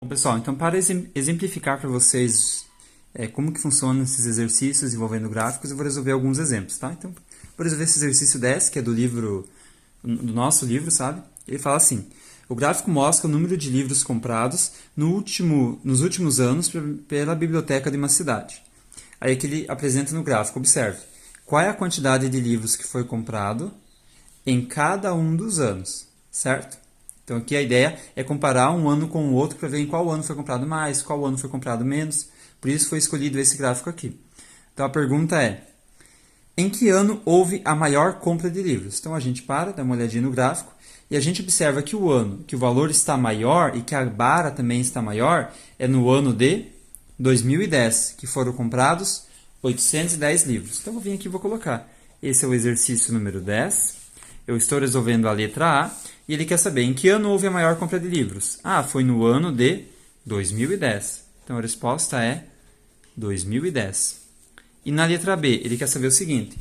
Pessoal, então para exemplificar para vocês como que funcionam esses exercícios envolvendo gráficos, eu vou resolver alguns exemplos, tá? Então, vou resolver esse exercício 10, que é do nosso livro, sabe? Ele fala assim: o gráfico mostra o número de livros comprados nos últimos anos pela biblioteca de uma cidade. Aí que ele apresenta no gráfico, observe, qual é a quantidade de livros que foi comprado em cada um dos anos, certo? Então aqui a ideia é comparar um ano com o outro para ver em qual ano foi comprado mais, qual ano foi comprado menos. Por isso foi escolhido esse gráfico aqui. Então a pergunta é: em que ano houve a maior compra de livros? Então a gente dá uma olhadinha no gráfico e a gente observa que o ano que o valor está maior e que a barra também está maior é no ano de 2010, que foram comprados 810 livros. Então eu vou vir aqui e vou colocar. Esse é o exercício número 10. Eu estou resolvendo a letra A e ele quer saber em que ano houve a maior compra de livros. Ah, foi no ano de 2010. Então a resposta é 2010. E na letra B, ele quer saber o seguinte: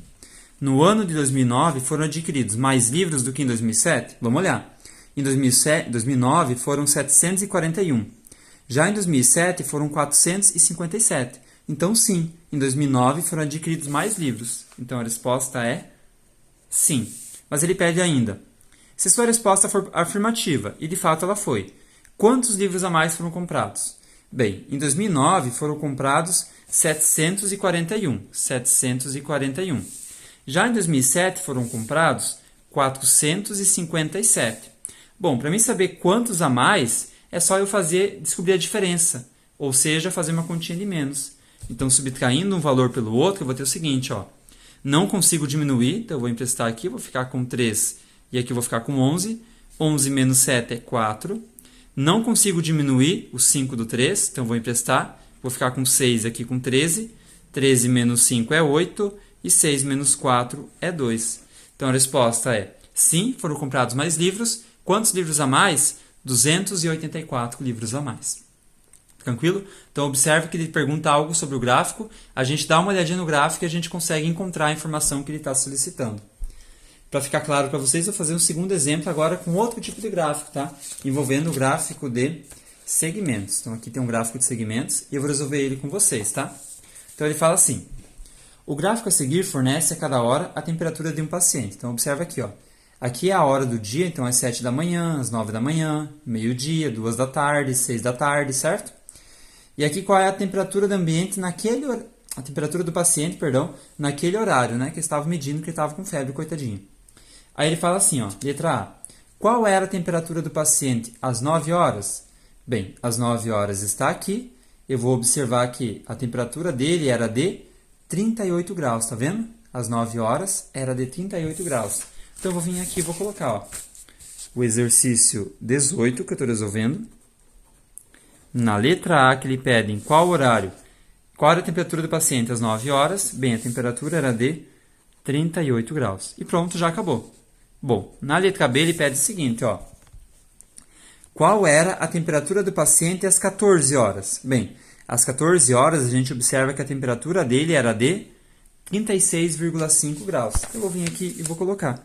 no ano de 2009 foram adquiridos mais livros do que em 2007? Vamos olhar. Em 2009 foram 741. Já em 2007 foram 457. Então sim, em 2009 foram adquiridos mais livros. Então a resposta é sim. Mas ele pede ainda: se sua resposta for afirmativa, e de fato ela foi, quantos livros a mais foram comprados? Bem, em 2009 foram comprados 741. 741. Já em 2007 foram comprados 457. Bom, para mim saber quantos a mais, é só eu descobrir a diferença, ou seja, fazer uma continha de menos. Então, subtraindo um valor pelo outro, eu vou ter o seguinte, ó. Não consigo diminuir, então eu vou emprestar aqui, vou ficar com 3 e aqui eu vou ficar com 11. 11 menos 7 é 4. Não consigo diminuir o 5 do 3, então vou emprestar. Vou ficar com 6 aqui com 13. 13 menos 5 é 8 e 6 menos 4 é 2. Então a resposta é sim, foram comprados mais livros. Quantos livros a mais? 284 livros a mais. Tranquilo? Então observe que ele pergunta algo sobre o gráfico, a gente dá uma olhadinha no gráfico e a gente consegue encontrar a informação que ele está solicitando. Para ficar claro para vocês, eu vou fazer um segundo exemplo agora com outro tipo de gráfico, tá? Envolvendo o gráfico de segmentos. Então aqui tem um gráfico de segmentos e eu vou resolver ele com vocês, tá? Então ele fala assim: o gráfico a seguir fornece a cada hora a temperatura de um paciente. Então observa aqui, ó. Aqui é a hora do dia, então às 7 da manhã, às 9 da manhã, meio-dia, 2 da tarde, 6 da tarde, certo? E aqui qual é a temperatura do ambiente a temperatura do paciente, perdão, naquele horário, né, que estava medindo que ele estava com febre, coitadinho. Aí ele fala assim, ó, letra A. Qual era a temperatura do paciente às 9 horas? Bem, às 9 horas está aqui. Eu vou observar que a temperatura dele era de 38 graus, tá vendo? Às 9 horas era de 38 graus. Então eu vou vir aqui e vou colocar, ó, o exercício 18 que eu estou resolvendo. Na letra A, que ele pede em qual horário, qual era a temperatura do paciente às 9 horas? Bem, a temperatura era de 38 graus. E pronto, já acabou. Bom, na letra B, ele pede o seguinte, ó. Qual era a temperatura do paciente às 14 horas? Bem, às 14 horas a gente observa que a temperatura dele era de 36,5 graus. Eu vou vir aqui e vou colocar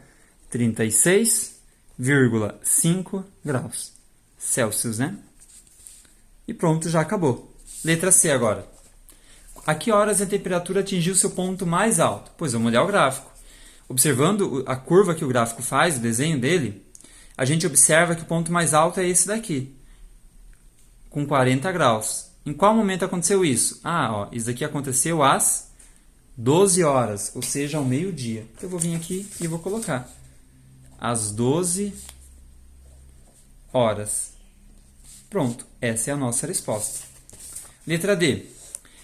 36,5 graus Celsius, né? E pronto, já acabou. Letra C agora. A que horas a temperatura atingiu seu ponto mais alto? Pois vamos olhar o gráfico. Observando a curva que o gráfico faz, o desenho dele, a gente observa que o ponto mais alto é esse daqui, com 40 graus. Em qual momento aconteceu isso? Ah, ó, isso daqui aconteceu às 12 horas, ou seja, ao meio-dia. Eu vou vir aqui e vou colocar às 12 horas. Pronto, essa é a nossa resposta. Letra D.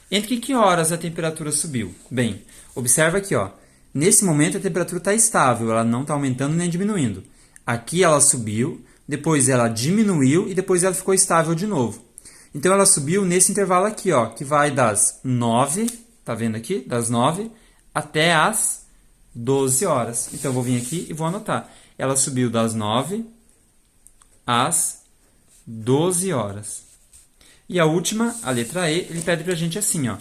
Entre que horas a temperatura subiu? Bem, observa aqui, ó. Nesse momento a temperatura está estável, ela não está aumentando nem diminuindo. Aqui ela subiu, depois ela diminuiu e depois ela ficou estável de novo. Então ela subiu nesse intervalo aqui, ó, que vai das 9, tá vendo aqui? Das 9 até as 12 horas. Então eu vou vir aqui e vou anotar. Ela subiu das 9 às 12 horas. E a última, a letra E, ele pede para a gente assim, ó.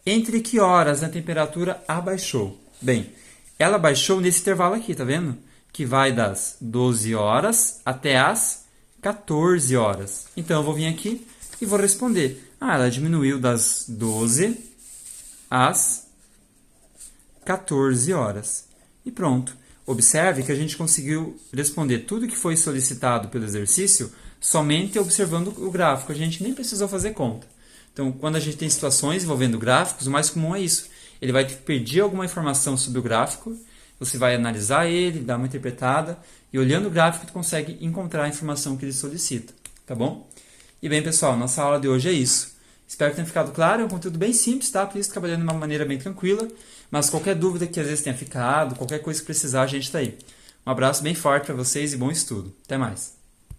Entre que horas a temperatura abaixou? Bem, ela baixou nesse intervalo aqui, tá vendo? Que vai das 12 horas até as 14 horas. Então, eu vou vir aqui, e vou responder. Ah, ela diminuiu das 12 às 14 horas. E pronto. Observe que a gente conseguiu responder tudo que foi solicitado pelo exercício somente observando o gráfico. A gente nem precisou fazer conta. Então, quando a gente tem situações envolvendo gráficos, o mais comum é isso. Ele vai pedir alguma informação sobre o gráfico, você vai analisar ele, dar uma interpretada, e olhando o gráfico, tu consegue encontrar a informação que ele solicita. Tá bom? E bem, pessoal, nossa aula de hoje é isso. Espero que tenha ficado claro, é um conteúdo bem simples, tá? Por isso, trabalhando de uma maneira bem tranquila. Mas qualquer dúvida que às vezes tenha ficado, qualquer coisa que precisar, a gente está aí. Um abraço bem forte para vocês e bom estudo. Até mais!